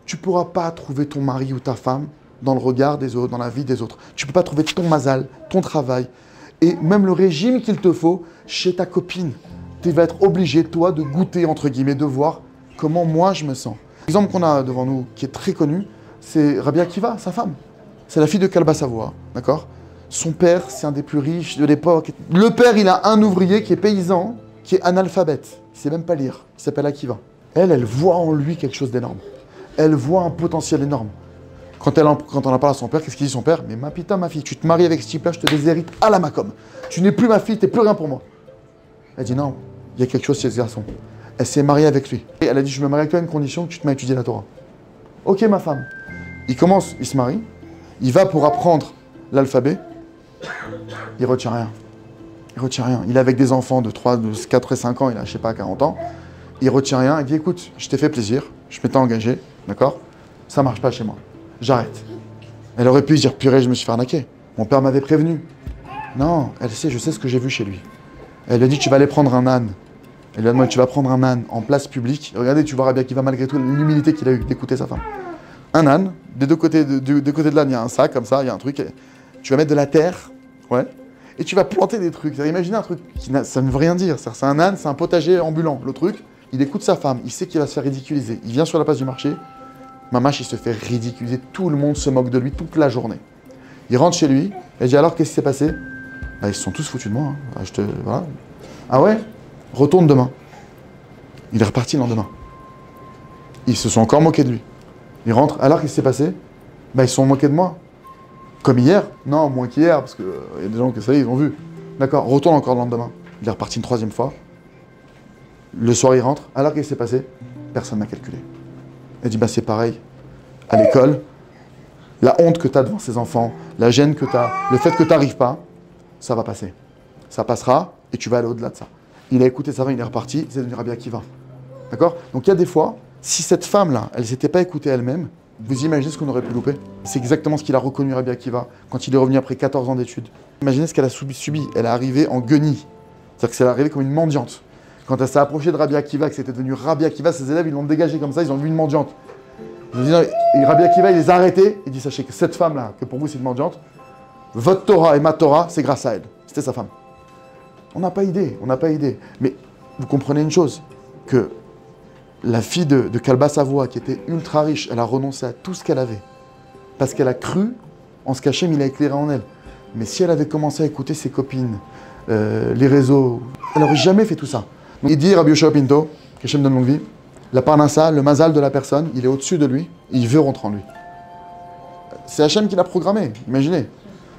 Tu ne pourras pas trouver ton mari ou ta femme dans le regard des autres, dans la vie des autres. Tu ne peux pas trouver ton mazal, ton travail, et même le régime qu'il te faut chez ta copine. Tu vas être obligé, toi, de goûter, entre guillemets, de voir comment moi je me sens. L'exemple qu'on a devant nous, qui est très connu, c'est Rabbi Akiva, sa femme. C'est la fille de Kalba Savoie, d'accord? Son père, c'est un des plus riches de l'époque. Le père, il a un ouvrier qui est paysan, qui est analphabète. Il ne sait même pas lire. Il s'appelle Akiva. Elle voit en lui quelque chose d'énorme. Elle voit un potentiel énorme. Quand on en parle à son père, qu'est-ce qu'il dit son père? Mais ma putain, ma fille, tu te maries avec ce type-là, je te déshérite à la Macom. Tu n'es plus ma fille, tu n'es plus rien pour moi. Elle dit non, il y a quelque chose chez ce garçon. Elle s'est mariée avec lui. Et elle a dit, je me marie avec toi à une condition, que tu te mets à étudier la Torah. Ok, ma femme. Il se marie, il va pour apprendre l'alphabet, il retient rien. Il retient rien. Il est avec des enfants de 4 et 5 ans, il a, je sais pas, 40 ans. Il retient rien, il dit, écoute, je t'ai fait plaisir, je m'étais engagé, d'accord? Ça marche pas chez moi. J'arrête. Elle aurait pu se dire, purée, je me suis fait arnaquer. Mon père m'avait prévenu. Non, elle sait, je sais ce que j'ai vu chez lui. Elle lui a dit, tu vas aller prendre un âne. Elle lui a demandé, tu vas prendre un âne en place publique. Et regardez, tu verras bien qu'il va malgré tout l'humilité qu'il a eu d'écouter sa femme. Un âne, des deux côtés de l'âne, il y a un sac comme ça, il y a un truc. Tu vas mettre de la terre, ouais, et tu vas planter des trucs. Imaginez un truc, ça ne veut rien dire. C'est un âne, c'est un potager ambulant. Le truc, il écoute sa femme, il sait qu'il va se faire ridiculiser. Il vient sur la place du marché. Mamache, il se fait ridiculiser, tout le monde se moque de lui toute la journée. Il rentre chez lui, elle dit alors qu'est-ce qui s'est passé? Bah, ils se sont tous foutus de moi. Hein. Voilà. Ah ouais? Retourne demain. Il est reparti le lendemain. Ils se sont encore moqués de lui. Il rentre, alors qu'est-ce qui s'est passé? Bah, ils se sont moqués de moi. Comme hier? Non, moins qu'hier, parce qu'il y a des gens que ça y est, ils ont vu. D'accord, retourne encore le lendemain. Il est reparti une troisième fois. Le soir, il rentre, alors qu'est-ce qui s'est passé? Personne n'a calculé. Elle dit, bah c'est pareil, à l'école, la honte que tu as devant ces enfants, la gêne que tu as, le fait que tu n'arrives pas, ça va passer. Ça passera et tu vas aller au-delà de ça. Il a écouté sa femme, il est reparti, c'est devenu Rabbi Akiva. D'accord? Donc il y a des fois, si cette femme-là, elle ne s'était pas écoutée elle-même, vous imaginez ce qu'on aurait pu louper? C'est exactement ce qu'il a reconnu Rabbi Akiva quand il est revenu après 14 ans d'études. Imaginez ce qu'elle a subi. Elle est arrivée en guenille. C'est-à-dire qu'elle est arrivée comme une mendiante. Quand elle s'est approchée de Rabbi Akiva, que c'était devenu Rabbi Akiva, ses élèves, ils l'ont dégagé comme ça, ils ont vu une mendiante. Et Rabbi Akiva, il les a arrêtés, il dit, sachez que cette femme-là, que pour vous c'est une mendiante, votre Torah et ma Torah, c'est grâce à elle. C'était sa femme. On n'a pas idée. Mais vous comprenez une chose, que la fille de Kalba Savoie, qui était ultra riche, elle a renoncé à tout ce qu'elle avait. Parce qu'elle a cru en ce qu'Hachem, il a éclairé en elle. Mais si elle avait commencé à écouter ses copines, les réseaux, elle n'aurait jamais fait tout ça. Donc, il dit Rabbi Yoshua Pinto, qu'Hachem donne longue vie, la parnassa, le mazal de la personne, il est au-dessus de lui, et il veut rentrer en lui. C'est Hachem qui l'a programmé, imaginez.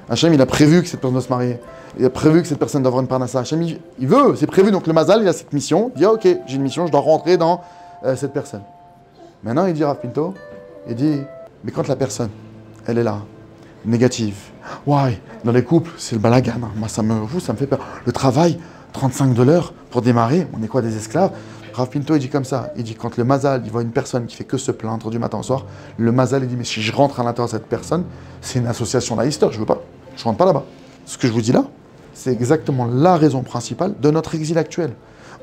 Hachem, il a prévu que cette personne doit se marier. Il a prévu que cette personne doit avoir une parnassa. Hachem, il veut, c'est prévu. Donc le mazal, il a cette mission. Il dit, ah, ok, j'ai une mission, je dois rentrer dans cette personne. Maintenant, il dit Rav Pinto, il dit, mais quand la personne, elle est là, négative, ouais, dans les couples, c'est le balagan. Hein. Moi, ça me fait peur. Le travail, 35 de l'heure pour démarrer, on est quoi, des esclaves? Rav Pinto, il dit comme ça, il dit quand le mazal, il voit une personne qui fait que se plaindre du matin au soir, le mazal, il dit, mais si je rentre à l'intérieur de cette personne, c'est une association laïste, je veux pas, je rentre pas là-bas. Ce que je vous dis là, c'est exactement la raison principale de notre exil actuel.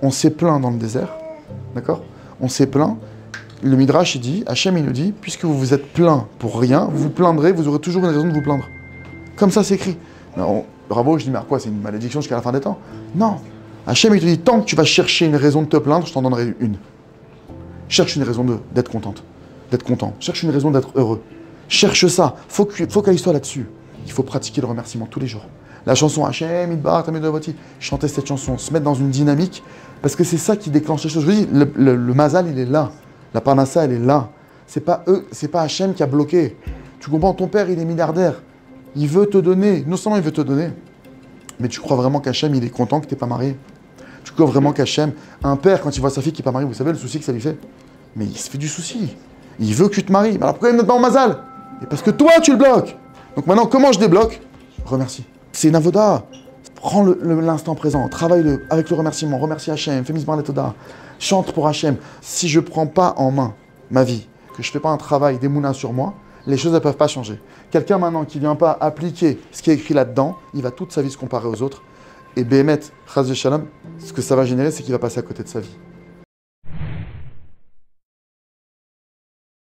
On s'est plaint dans le désert, d'accord? On s'est plaint, le Midrash, il dit, Hachem, il nous dit, puisque vous vous êtes plaint pour rien, vous vous plaindrez, vous aurez toujours une raison de vous plaindre. Comme ça, c'est écrit. Bravo, je dis, mais quoi, c'est une malédiction jusqu'à la fin des temps? Non. Hachem, il te dit, tant que tu vas chercher une raison de te plaindre, je t'en donnerai une. Cherche une raison d'être contente, d'être content. Cherche une raison d'être heureux. Cherche ça. Focalise-toi là-dessus. Il faut pratiquer le remerciement tous les jours. La chanson Hachem, Idbar, Tamidovoti, chanter cette chanson, se mettre dans une dynamique, parce que c'est ça qui déclenche les choses. Je vous dis, le mazal, il est là. La parnassa, elle est là. C'est pas Hachem qui a bloqué. Tu comprends, ton père, il est milliardaire. Il veut te donner. Non seulement il veut te donner, mais tu crois vraiment qu'Hachem, il est content que tu n'es pas marié? Tu crois vraiment qu'Hachem, un père, quand il voit sa fille qui n'est pas mariée, vous savez le souci que ça lui fait? Mais il se fait du souci. Il veut que tu te maries. Mais alors pourquoi il ne te met pas en mazal? Et parce que toi, tu le bloques. Donc maintenant, comment je débloque? Remercie. C'est une avoda. Prends l'instant présent, travaille avec le remerciement. Remercie Hachem, fais misbar letoda. Chante pour Hachem. Si je ne prends pas en main ma vie, que je ne fais pas un travail d'émouna sur moi, les choses ne peuvent pas changer. Quelqu'un maintenant qui ne vient pas appliquer ce qui est écrit là-dedans, il va toute sa vie se comparer aux autres. Et Béhémet, Chas Shalom, ce que ça va générer, c'est qu'il va passer à côté de sa vie.